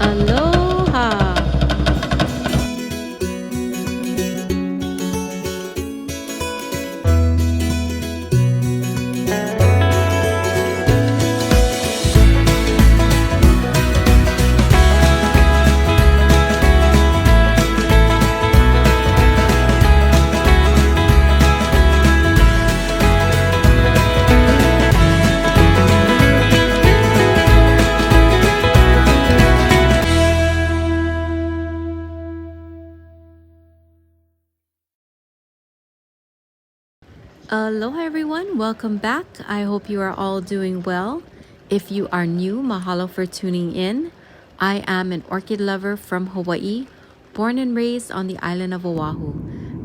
Aloha! Aloha everyone, welcome back. I hope you are all doing well. If you are new, mahalo for tuning in. I am an orchid lover from Hawaii, born and raised on the island of Oahu.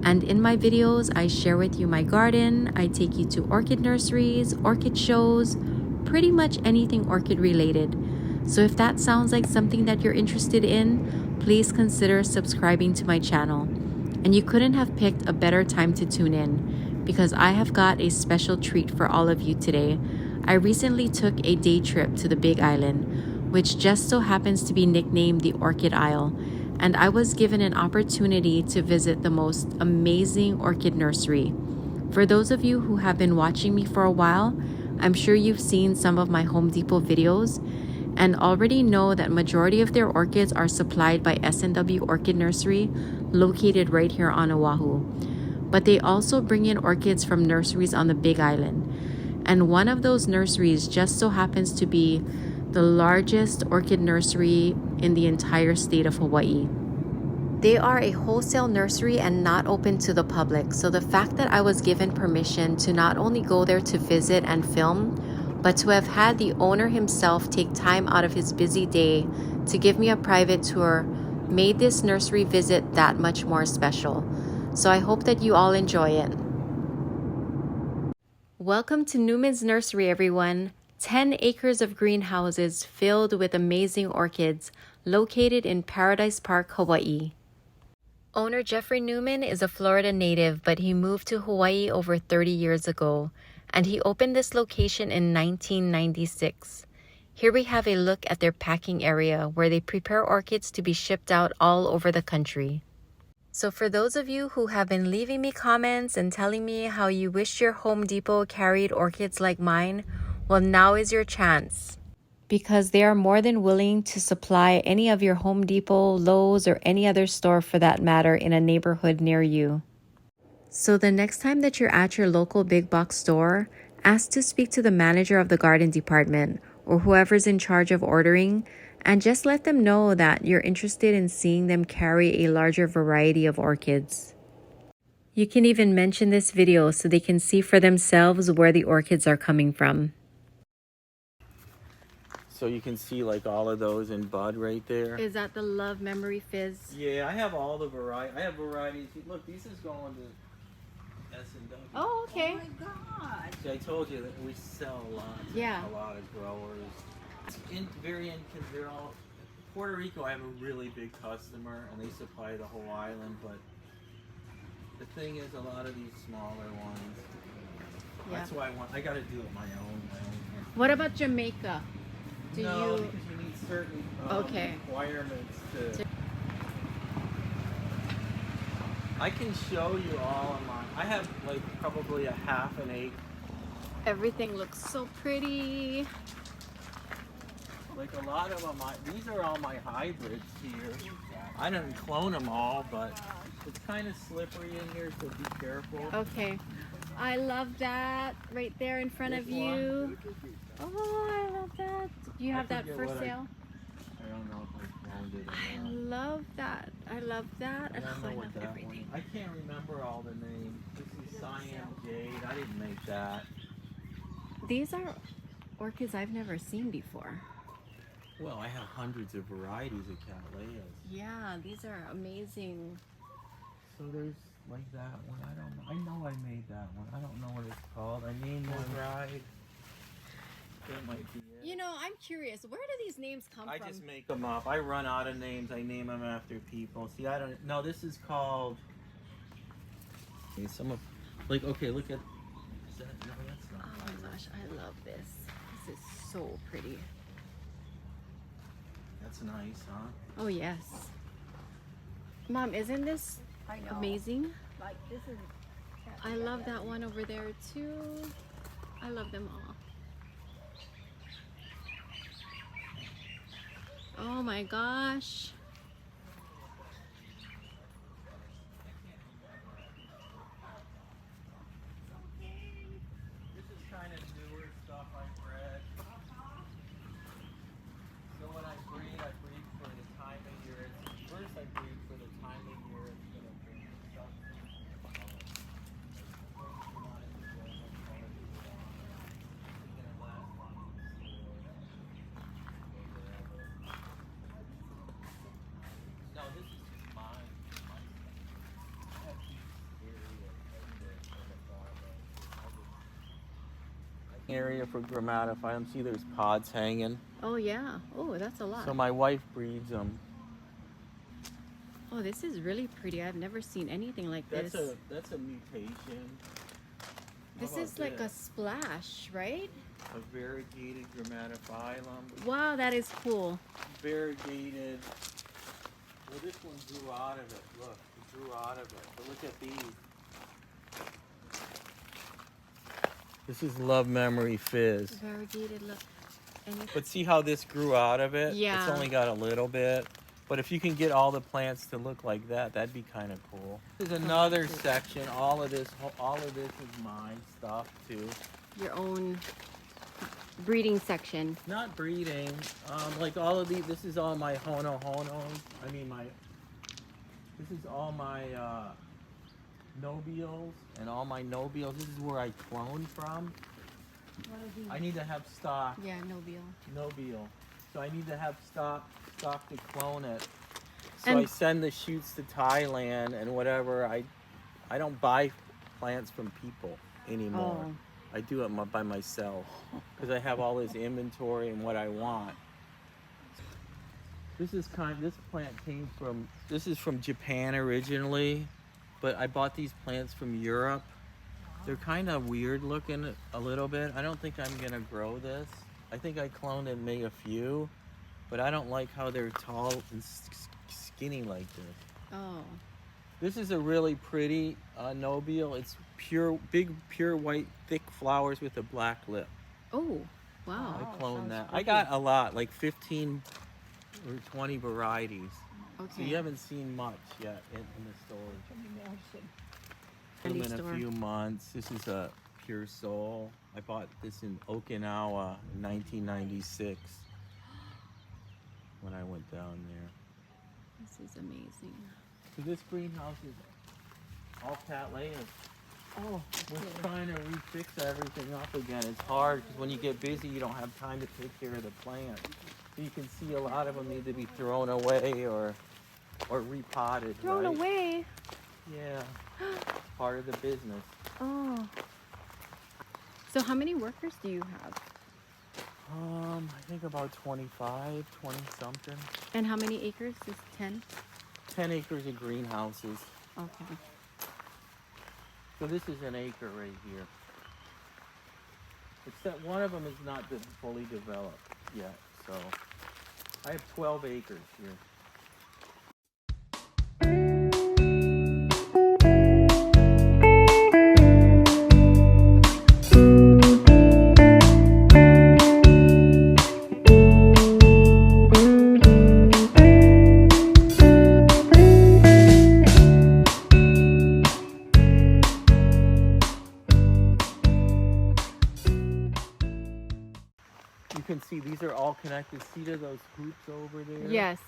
And in my videos, I share with you my garden. I take you to orchid nurseries, orchid shows, pretty much anything orchid related. So if that sounds like something that you're interested in, please consider subscribing to my channel. And you couldn't have picked a better time to tune in, because I have got a special treat for all of you today. I recently took a day trip to the Big Island, which just so happens to be nicknamed the Orchid Isle, and I was given an opportunity to visit the most amazing orchid nursery. For those of you who have been watching me for a while, I'm sure you've seen some of my Home Depot videos and already know that majority of their orchids are supplied by S&W Orchid Nursery, located right here on Oahu. But they also bring in orchids from nurseries on the Big Island. And one of those nurseries just so happens to be the largest orchid nursery in the entire state of Hawaii. They are a wholesale nursery and not open to the public. So the fact that I was given permission to not only go there to visit and film, but to have had the owner himself take time out of his busy day to give me a private tour made this nursery visit that much more special. So I hope that you all enjoy it. Welcome to Newman's Nursery, everyone. 10 acres of greenhouses filled with amazing orchids located in Paradise Park, Hawaii. Owner Jeffrey Newman is a Florida native, but he moved to Hawaii over 30 years ago, and he opened this location in 1996. Here we have a look at their packing area where they prepare orchids to be shipped out all over the country. So for those of you who have been leaving me comments and telling me how you wish your Home Depot carried orchids like mine, well, now is your chance. Because they are more than willing to supply any of your Home Depot, Lowe's, or any other store for that matter in a neighborhood near you. So the next time that you're at your local big box store, ask to speak to the manager of the garden department or whoever's in charge of ordering, and just let them know that you're interested in seeing them carry a larger variety of orchids. You can even mention this video so they can see for themselves where the orchids are coming from. So you can see like all of those in bud right there. Is that the Love Memory Fizz? Yeah, I have all the variety. I have varieties. Look, these is going to S&W. Oh, okay. Oh my God. See, I told you that we sell a lot. Yeah. A lot of growers. They're all Puerto Rico. I have a really big customer, and they supply the whole island. But the thing is, a lot of these smaller ones. Yeah. That's why I got to do it my own. What about Jamaica? No, because you need certain Okay. requirements to. I can show you all of mine. I have like probably a half an acre. Everything looks so pretty. Like a lot of them, these are all my hybrids here. I didn't clone them all, but it's kind of slippery in here, so be careful. Okay. I love that right there in front of you. Oh, I love that. Do you have that for sale? I don't know if I cloned it I or not. love that. I love that. I don't know I what love that everything. one. I can't remember all the names. This is Cyan Jade. I didn't make that. These are orchids I've never seen before. Well, I have hundreds of varieties of Cattleyas. Yeah, these are amazing. So there's like that one. I don't know. I know I made that one. I don't know what it's called. I named one ride. That might be it. You know, I'm curious. Where do these names come I from? just make them up. I run out of names. I name them after people. See, I don't. No, this is called. Okay, some of, like, okay, look at. Is that, no, that's not. Oh my gosh, I love this. This is so pretty. That's That's nice, huh? Oh yes. Mom, isn't this I know. amazing? Like this is. I love that one over there too. I love them all. Oh my gosh. This is kind of newer stuff I've read. So when I breed for the time of year. First I breed for the time of year it's going to bring stuff. No, this is just mine. My stuff. I have these area for gramatophyllum. See, there's pods hanging. Oh yeah. Oh, that's a lot. So my wife breeds them. Oh, this is really pretty. I've never seen anything like this. That's a mutation. This is like a splash, right? A variegated gramatophyllum. Wow, that is cool. Variegated. Well, this one grew out of it. Look, it grew out of it. But look at these. This is Love Memory Fizz. Variegated look. But see how this grew out of it? Yeah. It's only got a little bit. But if you can get all the plants to look like that, that'd be kind of cool. There's another section. All of this is my stuff too. Your own breeding section. Not breeding. Like all of these. This is all my honos. I mean This is all my nobiles and all my nobiles. This is where I clone from. What are these? I need to have stock. Yeah, nobile. Nobile. So I need to have stock to clone it. So And I send the shoots to Thailand and whatever. I don't buy plants from people anymore. Oh. I do it by myself because I have all this inventory and what I want. This is from Japan originally, but I bought these plants from Europe. They're kind of weird looking a little bit. I don't think I'm gonna grow this. I think I cloned and made a few, but I don't like how they're tall and skinny like this. Oh. This is a really pretty nobile. It's big, pure white, thick flowers with a black lip. Oh, wow. I cloned sounds that. I pretty. got a lot, like 15 or 20 varieties. Okay. So you haven't seen much yet in the storage. Put them in Store. a few months. This is a pure soul. I bought this in Okinawa in 1996 when I went down there. This is amazing. So this greenhouse is all Cattleyas. Oh, We're trying to refix everything up again. It's hard because when you get busy, you don't have time to take care of the plants. So you can see a lot of them need to be thrown away or repotted. thrown right? away. Yeah, part of the business. Oh. So how many workers do you have? I think about 25, 20 something. And how many acres? Is 10? 10 acres of greenhouses. Okay. So this is an acre right here. Except one of them is not fully developed yet. So I have 12 acres here. You can see these are all connected. See to those hoops over there? Yes.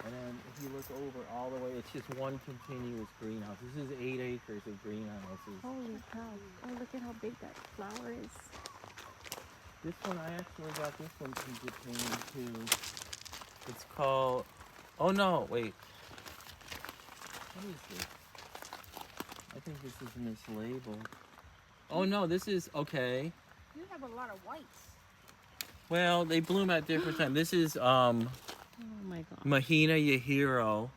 And then if you look over all the way, it's just one continuous greenhouse. This is 8 acres of greenhouses. Holy cow. Oh, look at how big that flower is. This one, I actually got this one from Japan too. It's called, oh no, wait. What is this? I think this is mislabeled. Oh no, this is, okay. You have a lot of whites. Well, they bloom at different times. This is Oh my god. Mahina Yahiro.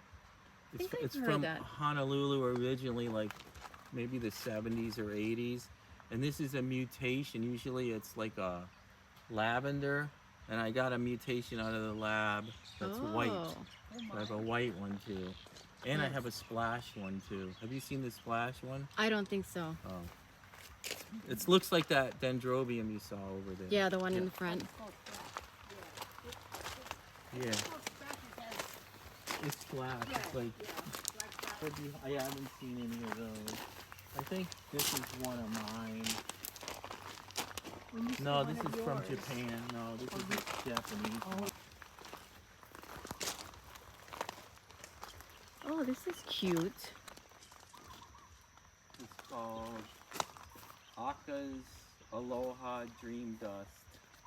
think I've It's heard from that. Honolulu originally, like maybe the 70s or 80s. And this is a mutation. Usually it's like a lavender. And I got a mutation out of the lab that's white. Oh, So I have a white one too. And I Yes. have a splash one too. Have you seen the splash one? I don't think so. Oh. It looks like that dendrobium you saw over there. Yeah, the one in the front. It's called splash. Yeah. It's called splash. It has, It's splash. It's like, black but I haven't seen any of those. I think this is one of mine. When you say No, one this of is from yours, Japan. No, this is a Japanese one. Oh, this is cute. It's called Aka's Aloha Dream Dust.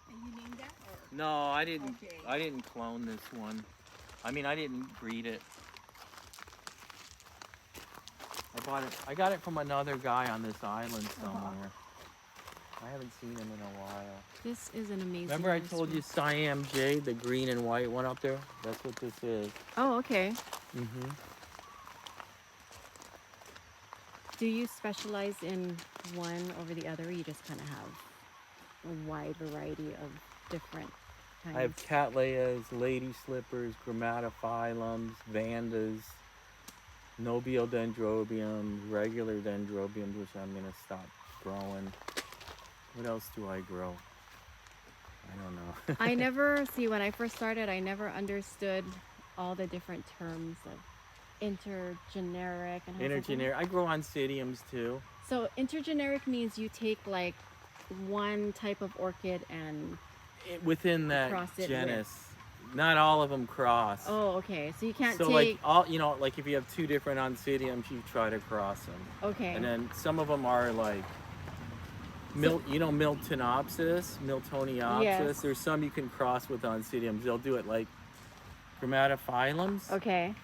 And you named that? Or? No, I didn't. Okay. I didn't clone this one. I mean, I didn't breed it. I bought it. I got it from another guy on this island somewhere. I haven't seen him in a while. This is an amazing. Remember I told you nursery. Siam Jade, the green and white one up there? That's what this is. Oh, okay. Mm-hmm. Do you specialize in one over the other, or you just kind of have a wide variety of different kinds? I have Cattleyas, lady slippers, grammatophyllums, vandas, nobile dendrobiums, regular dendrobiums, which I'm gonna stop growing. What else do I grow? I don't know. I never see when I first started. I never understood all the different terms of intergeneric and Intergeneric. I grow oncidiums too. So intergeneric means you take like one type of orchid and Within that Cross it genus, not all of them cross. oh, okay. So you can't So take like all, you know, like if you have two different oncidiums, you try to cross them. okay. And then some of them are like, Miltonopsis, Miltoniopsis. Yes. There's some you can cross with oncidiums. They'll do it like grammatophyllums Okay.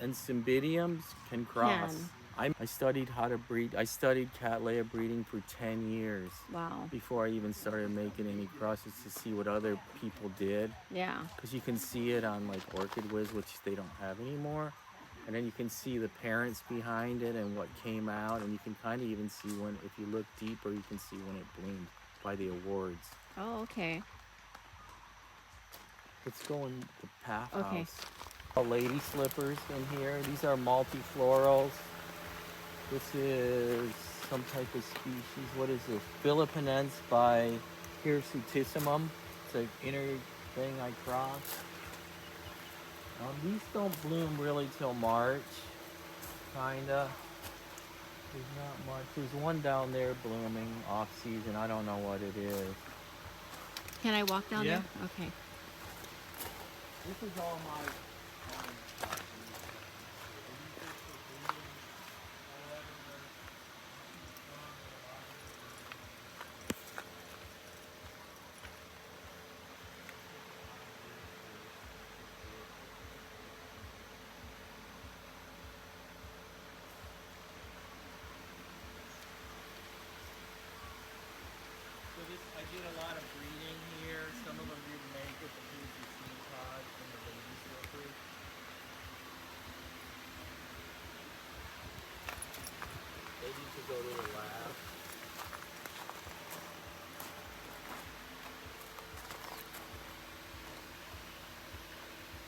and cymbidiums can cross. I studied how to breed. I studied Cattleya breeding for 10 years Wow. before I even started making any crosses to see what other people did. Yeah. Because you can see it on like Orchid Wiz, which they don't have anymore. And then you can see the parents behind it and what came out. And you can kind of even see when, if you look deeper, you can see when it bloomed by the awards. Oh, okay. Let's go in the path Okay. house. Lady slippers in here. These are multiflorals. This is some type of species. What is this? Philippinense by Hirsutissimum. It's an inner thing I crossed. These don't bloom really till March, kinda. There's not much. There's one down there blooming off season. I don't know what it is. Can I walk down Yeah. there? Okay. This is all my. So this, I did a lot of breeding here. Some of them didn't make it, but here's the seed pods from the lady slippers. They need to go to the lab.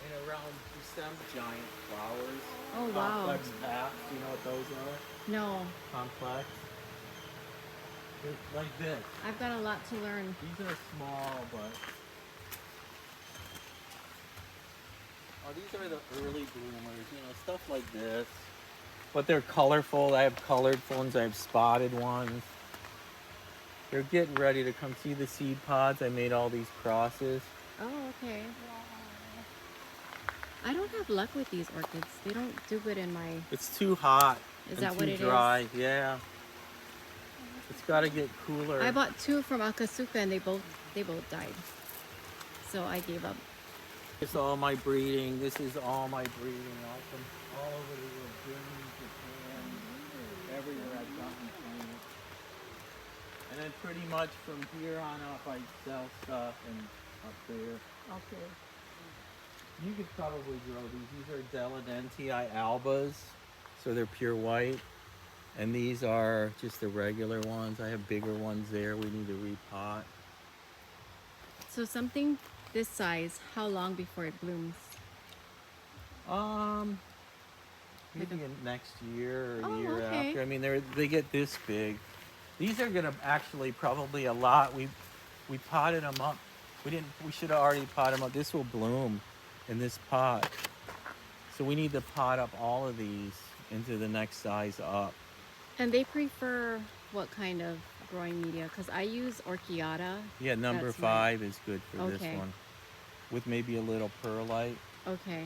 And around December, giant flowers. Oh, wow. Complex bats, you know what those are? No, Complex. They're like this. I've got a lot to learn. These are small, but these are the early bloomers. You know, stuff like this. But they're colorful. I have colored ones. I have spotted ones. They're getting ready to come. See the seed pods? I made all these crosses. Oh, okay. I don't have luck with these orchids. They don't do good in my. It's too hot. Is and that what too it is? dry. Yeah. It's got to get cooler. I bought two from Akasuka and they both died. So I gave up. It's all my breeding. This is all my breeding. All from all over the world. Germany, Japan, everywhere I've gotten plants. And then pretty much from here on up, I sell stuff and up there. Okay. You could probably grow these. These are Deladentii albas, so they're pure white. And these are just the regular ones. I have bigger ones there. We need to repot. So something this size, how long before it blooms? Maybe next year or Oh, year okay. after. I mean, they get this big. These are gonna actually probably a lot. We potted them up. We didn't. We should have already potted them up. This will bloom in this pot. So we need to pot up all of these into the next size up. And they prefer what kind of growing media? Because I use Orchiata. Yeah, number That's 5 is good for this Okay. one, with maybe a little perlite. Okay.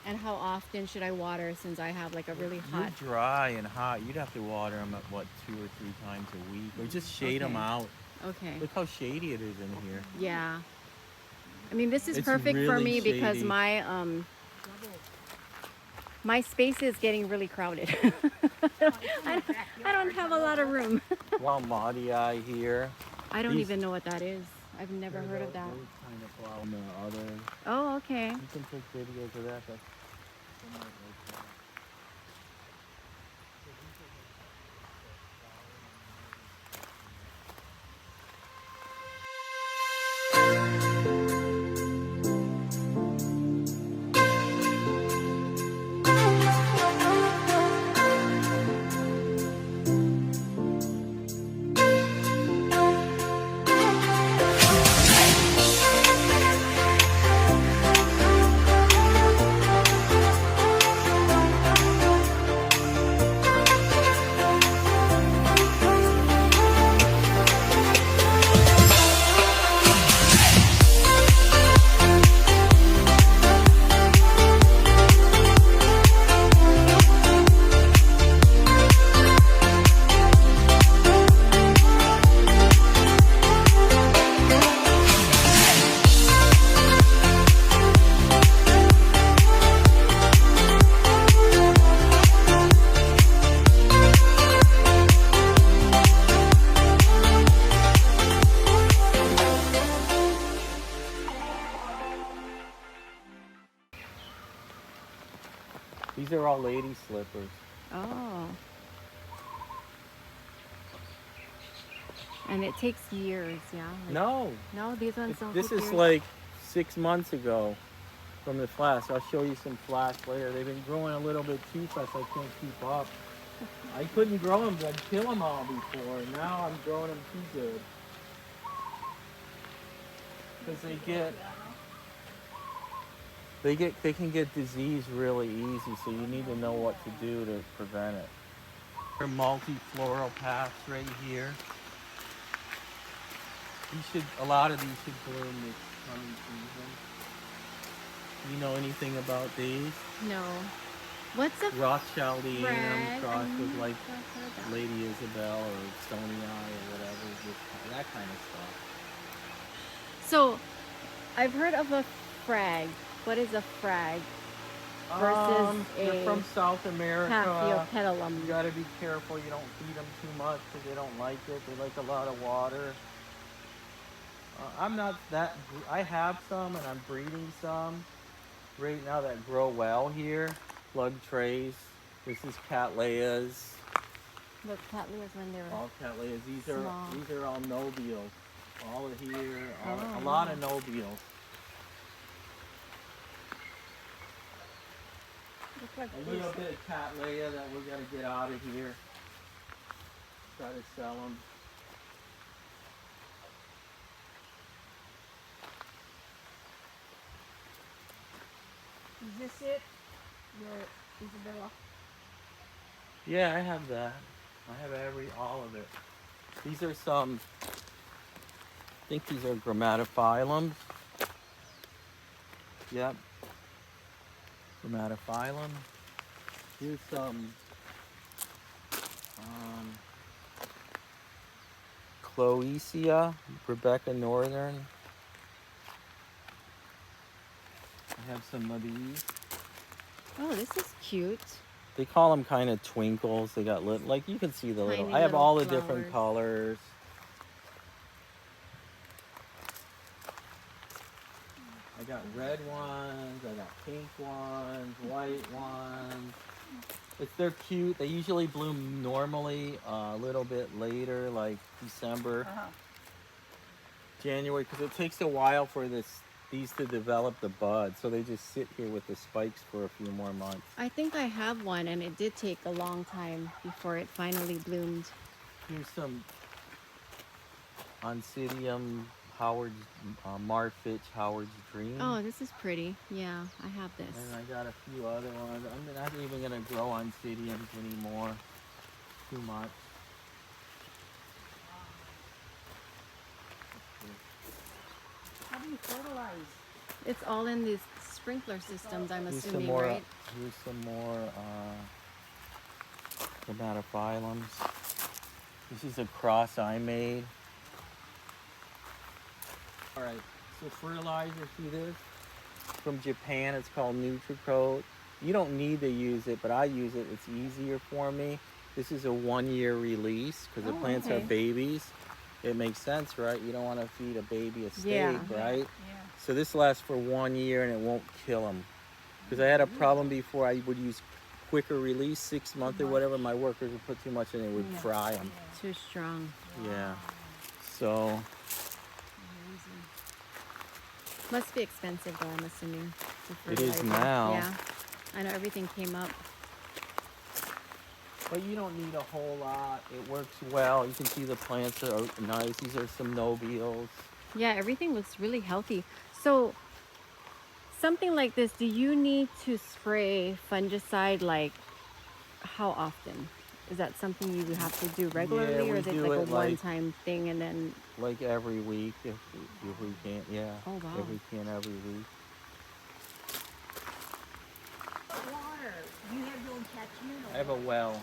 And how often should I water since I have like a really hot? You're dry and hot. You'd have to water them at what 2 or 3 times a week, or just shade them Okay. out. Okay. Look how shady it is in here. Yeah. I mean, this is It's perfect for really me because shady. my space is getting really crowded. I don't have a lot of room. Wild Maudie Eye here. I don't These- even know what that is. I've never heard of that. Those kind of flowers. And the other. Oh, okay. You can take videos of that. That's somewhat like that. These are all lady slippers. Oh. And it takes years, yeah? Like- No, No, these ones don't this take is years? like 6 months ago from the flash. I'll show you some flash later. They've been growing a little bit too fast. I can't keep up. I couldn't grow them, but I'd kill them all before. Now I'm growing them too good. Because they can get disease really easy, so you need to know what to do to prevent it. There are multi-floral paths right here. A lot of these should bloom this coming season. You know anything about these? No. What's a Rothschildianum Fred? crossed with like I've heard that. Lady Isabel or Stony Eye or whatever, just that kind of stuff. So, I've heard of a frag. What is a frag? Versus they're a from South America. Paphiopedilum. You gotta be careful you don't feed them too much because they don't like it. They like a lot of water. I'm not that. I have some and I'm breeding some right now that grow well here. Plug trays. This is Cattleyas. Look, Cattleyas when they were... All Cattleyas. These Small. are all nobiles. All of here. Oh, a lot of nobiles. Look like A little bit of Cattleya that we're gonna get out of here. Try to sell them. Is this it? Your Isabella? Yeah, I have that. I have all of it. These are some, I think these are grammatophyllums. Yep. Grammatophyllum. Here's some Cloecia, Rebecca Northern. I have some of these. Oh, this is cute. They call them kind of twinkles. They got like you can see the little. Tiny I have little all the different flowers. colors. I got red ones. I got pink ones, white ones. They're cute. They usually bloom normally a little bit later, like December. January, because it takes a while for these to develop the bud, so they just sit here with the spikes for a few more months. I think I have one, and it did take a long time before it finally bloomed. Here's some Oncidium, Howard's, Marfitch, Howard's Dream. Oh, this is pretty. Yeah, I have this. And I got a few other ones. I'm not even going to grow Oncidiums anymore. Too much. How do you fertilize? It's all in these sprinkler systems, I'm Here's some assuming, more. right? Here's some more Dermatophyllums. This is a cross I made. All right. So fertilizer, see this? From Japan, it's called NutriCoat. You don't need to use it, but I use it. It's easier for me. This is a 1-year release because the plants okay. are babies. It makes sense, right? You don't want to feed a baby a steak, Yeah. right? Yeah. So this lasts for 1 year and it won't kill them. Because I had a problem before. I would use quicker release, 6 month or whatever. My workers would put too much in, it would fry them. Too strong. Yeah. So Amazing. Must be expensive though, I'm assuming. the It is fertilizer. now. Yeah. I know everything came up. But you don't need a whole lot. It works well. You can see the plants are nice. These are some nobiles. Yeah, everything looks really healthy. So something like this, do you need to spray fungicide like how often? Is that something you have to do regularly, Yeah, or we is it do like a it, like- one-time thing and then? Like every week, if we can't, yeah. Oh, wow. If we can, every week. Water. You have your own catchment? I have a well.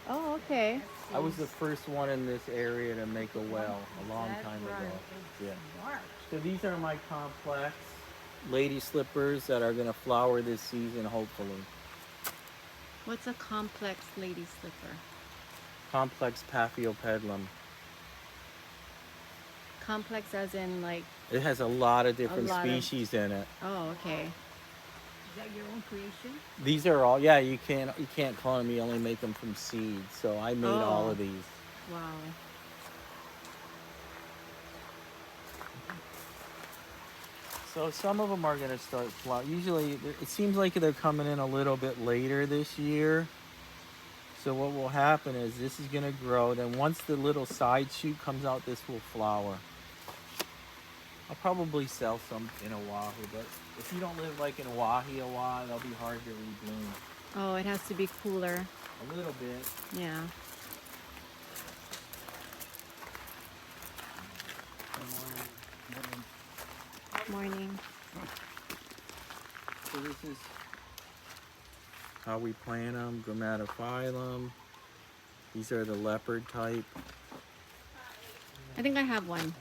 Oh, okay. I was the first one in this area to make a well a long time ago. Yeah. Smart. So these are my complex lady slippers that are going to flower this season, hopefully. What's a complex lady slipper? Complex Paphiopedilum. Complex as in like, It has a lot of different lot of- species in it. oh, okay. Is that your own creation? These are all, yeah, you can't clone them, you only make them from seeds. So I made all Oh. of these. Wow. So some of them are going to start flowering. Usually, it seems like they're coming in a little bit later this year. So what will happen is this is going to grow. Then once the little side shoot comes out, this will flower. I'll probably sell some in Oahu, but if you don't live like in Oahu, they'll be hard to rebloom. Oh, it has to be cooler. A little bit. Yeah. Morning. So this is how we plant them. Dermatophyllum. These are the leopard type. I think I have one.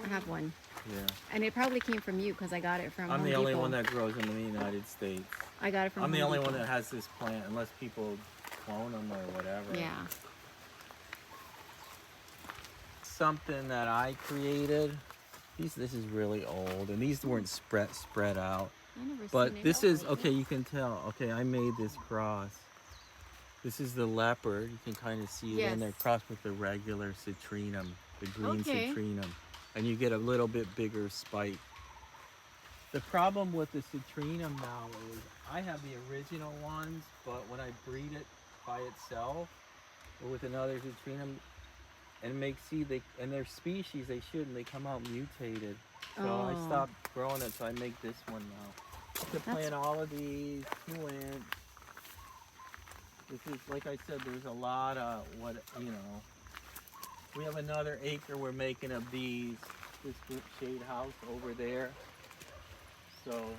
I have one. Yeah. And it probably came from you because I got it from I'm Home the only Depot. one that grows them in the United States. I got it from I'm the Home only Depot. one that has this plant, unless people clone them or whatever. Yeah. Something that I created. This is really old, and these weren't spread out. I never But seen this it. is okay. You can tell. Okay, I made this cross. This is the leopard. You can kind of see it in there, Yes. crossed with the regular citrinum, the green Okay. citrinum, and you get a little bit bigger spike. The problem with the citrinum now is I have the original ones, but when I breed it by itself or with another citrinum and make seed, and their species, they shouldn't. They come out mutated. So I Oh. stopped growing it, so I make this one now. To plant all of these, 2 inch. This is, like I said, there's a lot of we have another acre we're making of these, this drip shade house over there. So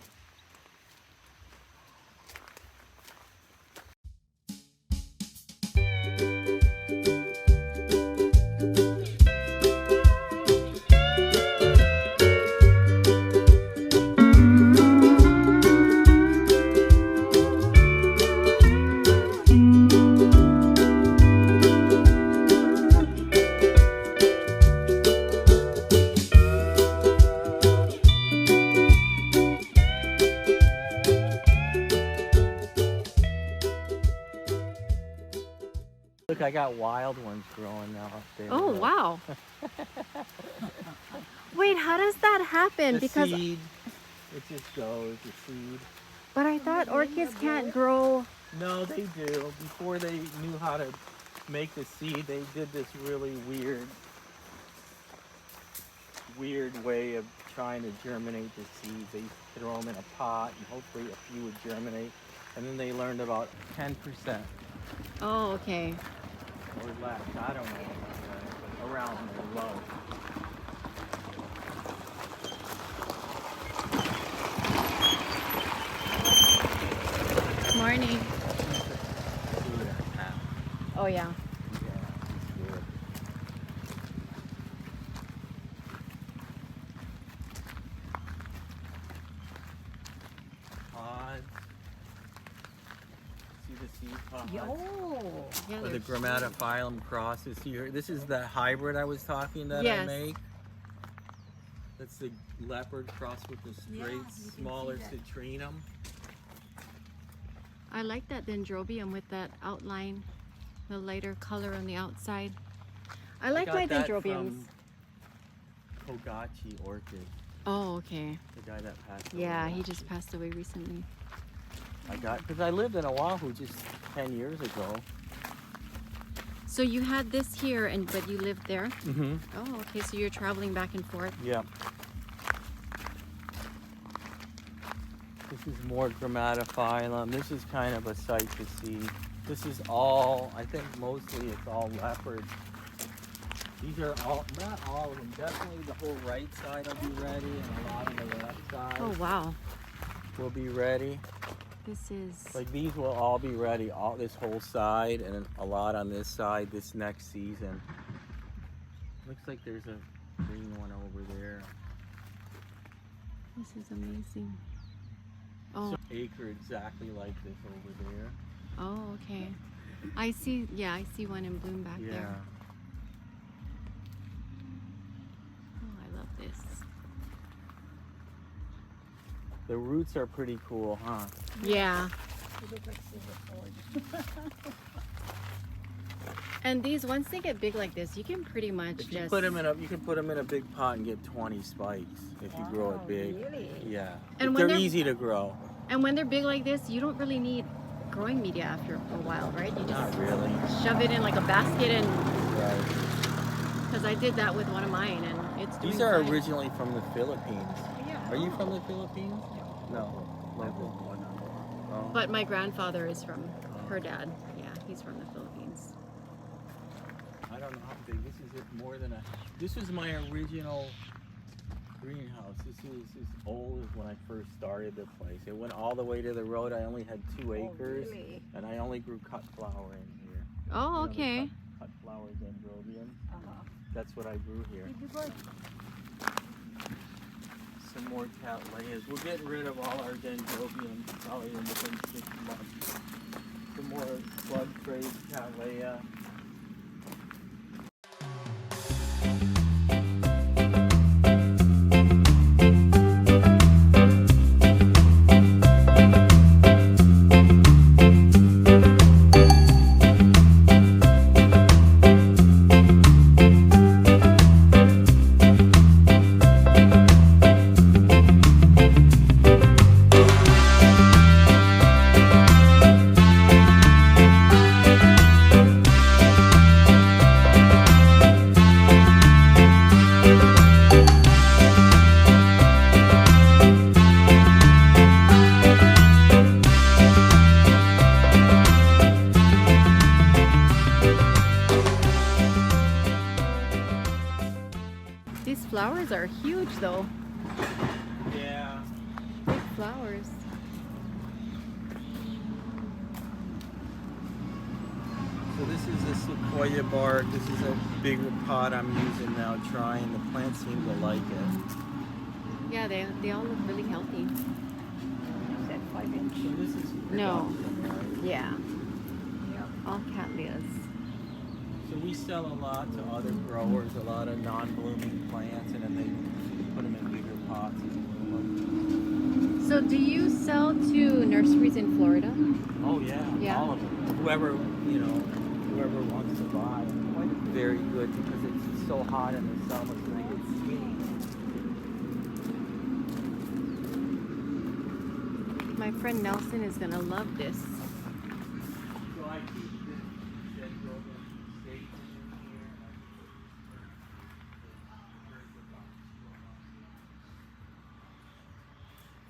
look, I got wild ones growing now up there. Oh, wow. Wait, how does that happen? The Because seed, it just goes, the seed. but I thought orchids can't grow. No, they do. Before they knew how to make the seed, they did this really weird way of trying to germinate the seeds. They throw them in a pot and hopefully a few would germinate. And then they learned about 10% Oh, okay. or less. I don't know about that, but around there, low. Morning. Oh yeah. Pods. See the seed pods? Yo. Yeah. Or the they're- grammatophyllum crosses here. This is the hybrid I was talking that I Yes. make. That's the leopard crossed with the Yeah, straight, you can see smaller that. citrinum. I like that dendrobium with that outline, the lighter color on the outside. I like got my that dendrobiums. from Kogachi Orchid, Oh, okay. the guy that passed away. Yeah, he just passed away recently. I got, because I lived in Oahu just 10 years ago. So you had this here, but you lived there. Mm-hmm. Oh, okay. So you're traveling back and forth. Yeah. This is more grammatophyllum. This is kind of a sight to see. This is all, I think mostly it's all leopard. These are all, not all of them, definitely the whole right side will be ready and a lot of the left side Oh, wow. will be ready. This is. Like these will all be ready, all this whole side and a lot on this side this next season. Looks like there's a green one over there. This is amazing. Oh, So acre exactly like this over there. oh, okay. I see. Yeah, I see one in bloom back Yeah. there. Oh, I love this. The roots are pretty cool, huh? Yeah. They look like silver swords. And these, once they get big like this, you can pretty much If you just. put them in a, you can put them in a big pot and get 20 spikes if you grow Wow, it big. really? Yeah. And when They're they're- easy to grow. And when they're big like this, you don't really need growing media after a while, right? You Not just really. shove it in like a basket, and Right. because I did that with one of mine, and it's doing These are fine. originally from the Philippines. Yeah. Are you from the Philippines? No. Local. Oh. But my grandfather is from her dad. Yeah, he's from the Philippines. I don't know how big. This is more than a. This was my original greenhouse. This is as old as when I first started the place. It went all the way to the road. I only had 2 acres, really? and I only grew cut flower in here. Oh, You know, the okay. Cut flower dendrobium. Uh-huh. That's what I grew here. Did you go? Some more cattleyas. We're getting rid of all our dendrobium probably within 6 months. Some more bud trays, cattleya. These flowers are huge, though. Yeah. Big flowers. So this is the sequoia bark. This is a bigger pot I'm using now trying. The plants seem to like it. Yeah, they all look really healthy. You said 5 inch. So this is No. production, right? Yeah, Yeah. all cattleyas. So we sell a lot to other growers, a lot of non-blooming plants, and then they put them in bigger pots and bloom them. So do you sell to nurseries in Florida? Oh yeah, Yeah. all of them. Whoever, whoever wants to buy. It's very good because it's so hot in the summer, so they get skinny. my friend Nelson is gonna love this. So I keep this dendrobium station in here.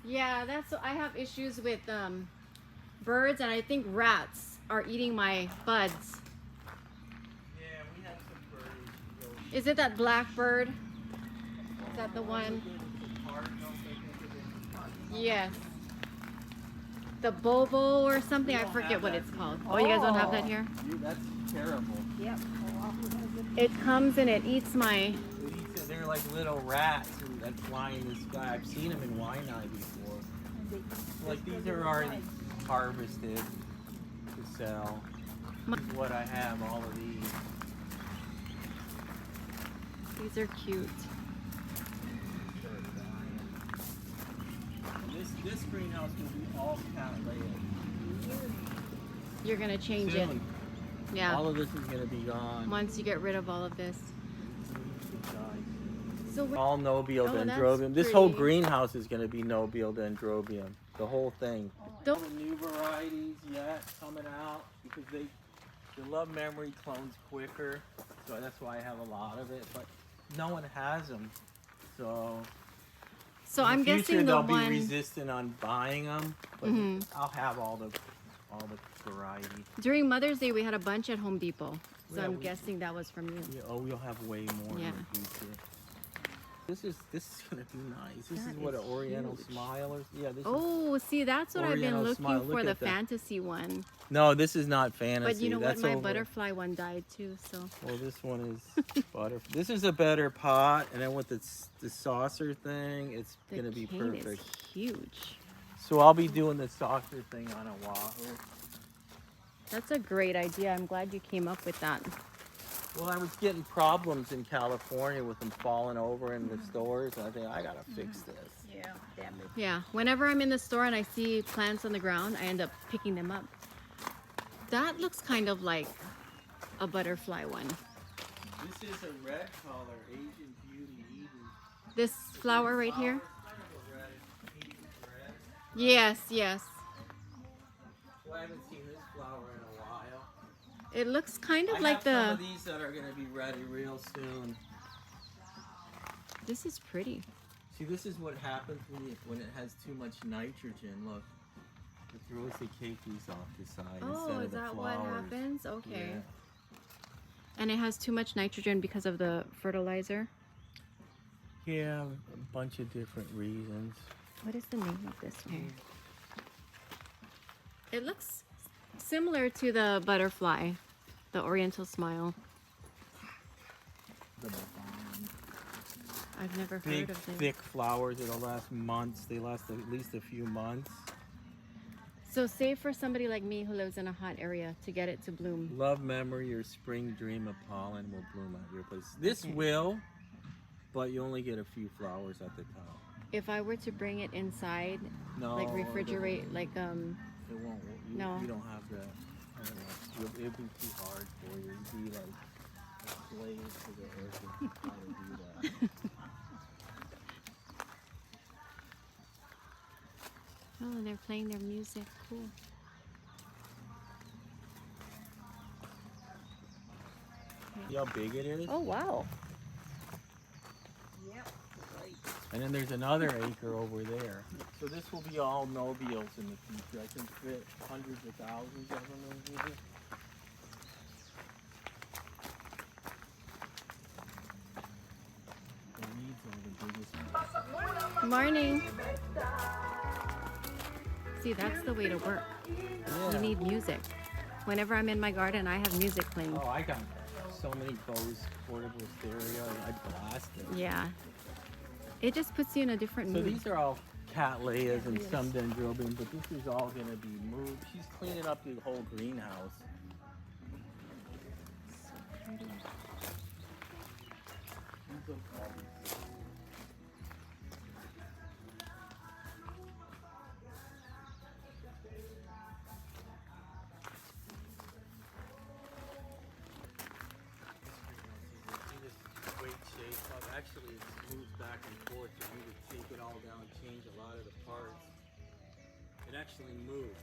Yeah, that's. I have issues with birds, and I think rats are eating my buds. Yeah, we have some birds. Is it that black bird? Is that the one? Yes. The bobo or something. I forget what it's called. Oh, you guys don't have that here? That's terrible. Yep. It comes and it eats my. They're like little rats that fly in the sky. I've seen them in Waianae before. Like these are already harvested to sell. This is what I have, all of these. These are cute. This greenhouse will be all Cattleya. You're gonna change it. Soon. Yeah. All of this is gonna be gone. Once you get rid of all of this. So All nobile Oh, that's dendrobium. This whole pretty. greenhouse is going to be nobile dendrobium. The whole thing. Don't- No new varieties yet coming out because the love memory clones quicker. So that's why I have a lot of it. But no one has them. So I'm in the future, guessing the they'll one. be resistant on buying them. But Mhm. I'll have all the varieties. During Mother's Day, we had a bunch at Home Depot. So Yeah, I'm we- guessing that was from you. Yeah, oh, we'll have way more Yeah. in the future. This is gonna be nice. This That is what is an Oriental huge. Smile is. Yeah, this is. Oh, see, that's what I've been Oriental looking smile. for, Look the at that. fantasy one. No, this is not fantasy. But you know That's what? My over. butterfly one died too, so. Well, this one is butterfly. This is a better pot, and then with the saucer thing, it's The gonna be cane perfect. is huge. So I'll be doing the saucer thing on Oahu. That's a great idea. I'm glad you came up with that. Well, I was getting problems in California with them falling over in the stores, and I think I gotta fix this. Yeah, damn it. Yeah, whenever I'm in the store and I see plants on the ground, I end up picking them up. That looks kind of like a butterfly one. This is a red color, Asian Beauty Eden. This flower right here? Flower's kind of a reddish, pink red. Yes, yes. Well, I haven't seen this flower in a while. It looks kind of I like have some of the. these that are gonna be ready real soon. This is pretty. See, this is what happens when it has too much nitrogen. Look, it throws the keikis off the side Oh, instead is of the that flowers. what happens? Okay. Yeah. And it has too much nitrogen because of the fertilizer. Yeah, a bunch of different reasons. What is the name of this one? It looks similar to the butterfly, the Oriental Smile. I've never Big, heard of them. thick flowers. It'll last months. They last at least a few months. So say for somebody like me who lives in a hot area to get it to bloom. Love memory or spring dream of pollen will bloom at your place. This Okay. will, but you only get a few flowers at the top. If I were to bring it inside, No, like refrigerate, like It won't. You, No. you don't have that. I don't know. It'd be too hard for you. You'd be like a slave to the earth and how to do that. oh, and they're playing their music. Cool. See how big it is? Oh wow. Yep. Right. And then there's another acre over there. So this will be all nobiles in the future. I can fit hundreds of thousands of them in here. The weeds are the biggest ones. Morning. See, that's the way to work. Yeah. You need music. Whenever I'm in my garden, I have music playing. Oh, I got so many Bose portable stereo. I blast it. Yeah. It just puts you in a different So mood. these are all Cattleyas and some dendrobium, but this is all going to be moved. She's cleaning up the whole greenhouse. These are all these- Great shape up. Actually, it moves back and forth, so you would take it all down, change a lot of the parts. It actually moves.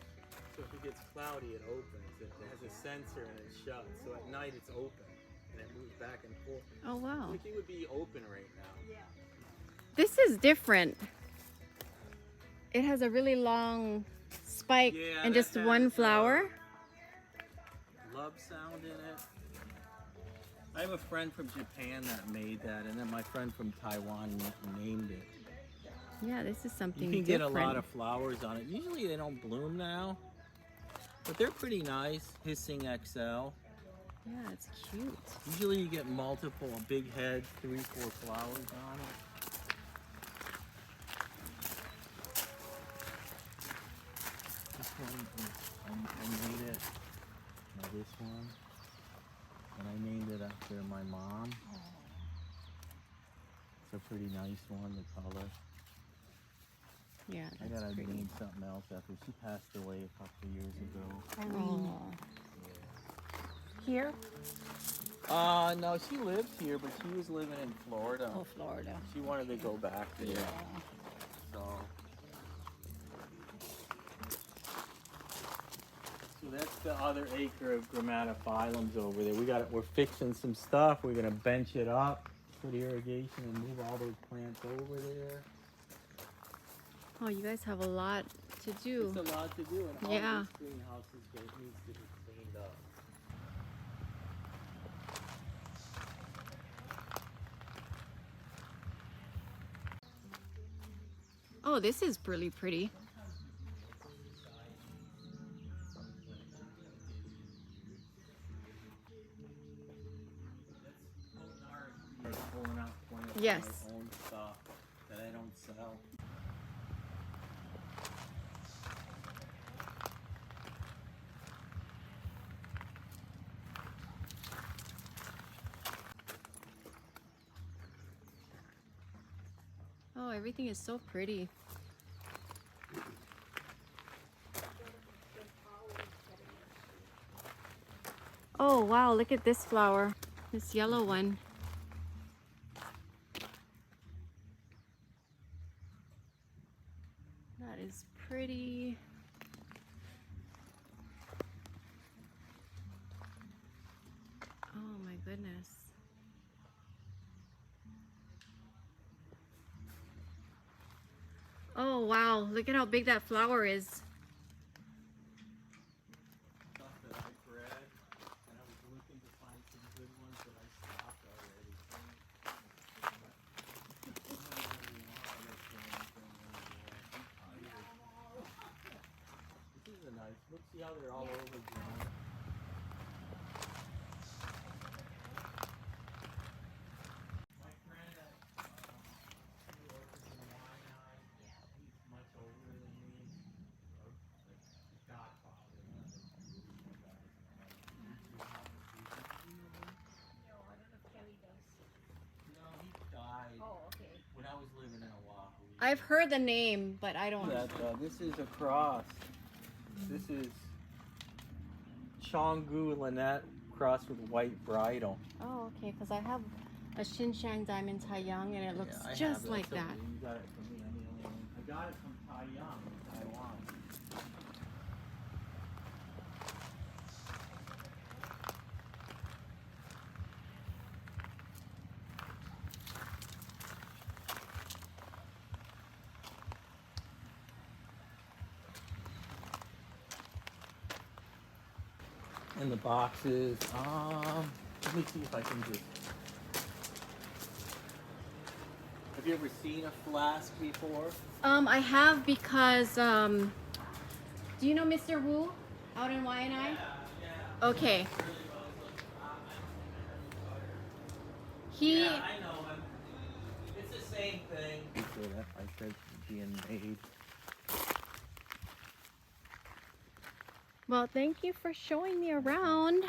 So if it gets cloudy, it opens. It has a sensor and it shuts. So at night it's open and it moves back and forth. Oh wow. Like it would be open right now. Yeah. This is different. It has a really long spike Yeah, and that just one has, flower. Love sound in it. I have a friend from Japan that made that, and then my friend from Taiwan named it. Yeah, this is something You can different. get a lot of flowers on it. Usually they don't bloom now, but they're pretty nice. Hissing XL. Yeah, it's cute. Usually you get multiple, a big head, 3, 4 flowers on it. This one, I made it. Now this one, and I named it after my mom. It's a pretty nice one, the color. Yeah, I that's gotta pretty. name something else after she passed away a couple years ago. Oh. Here? No, she lived here, but she was living in Florida. Oh, Florida. She wanted to go back there. Yeah. So that's the other acre of grammatophyllums over there. We're fixing some stuff. We're gonna bench it up, put irrigation, and move all those plants over there. Oh, you guys have a lot to do. It's a lot to do, and all Yeah. this greenhouse needs to be cleaned up. Oh, this is really pretty. Pulling out plants Yes. of my own stuff that I don't sell. Oh, everything is so pretty. Oh, wow, look at this flower. This yellow one. That is pretty. Oh my goodness. Oh wow, look at how big that flower is. Stuff that I bred, and I was looking to find some good ones, but I stopped already. This is a nice. Look, see how they're all overgrown. My friend at Orchid in Hawaiian, he's much older than me. Like godfather. No, I don't know if Kelly does. No, he died Oh, okay. when I was living in Oahu. I've heard the name, but I don't. This is a cross. This is Chongu Lynette crossed with white bridal. Oh, okay, because I have a Xinjiang diamond Tai Young and it looks Yeah, I just have like so that. You got it from me. I'm the only one. I got it from Taiwan, Taiwan. And the boxes. Let me see if I can just. Have you ever seen a flask before? I have because, do you know Mr. Wu out in Waianae? Yeah. Okay. He, Yeah, I know him. It's the same thing. I said being made. well, thank you for showing me around.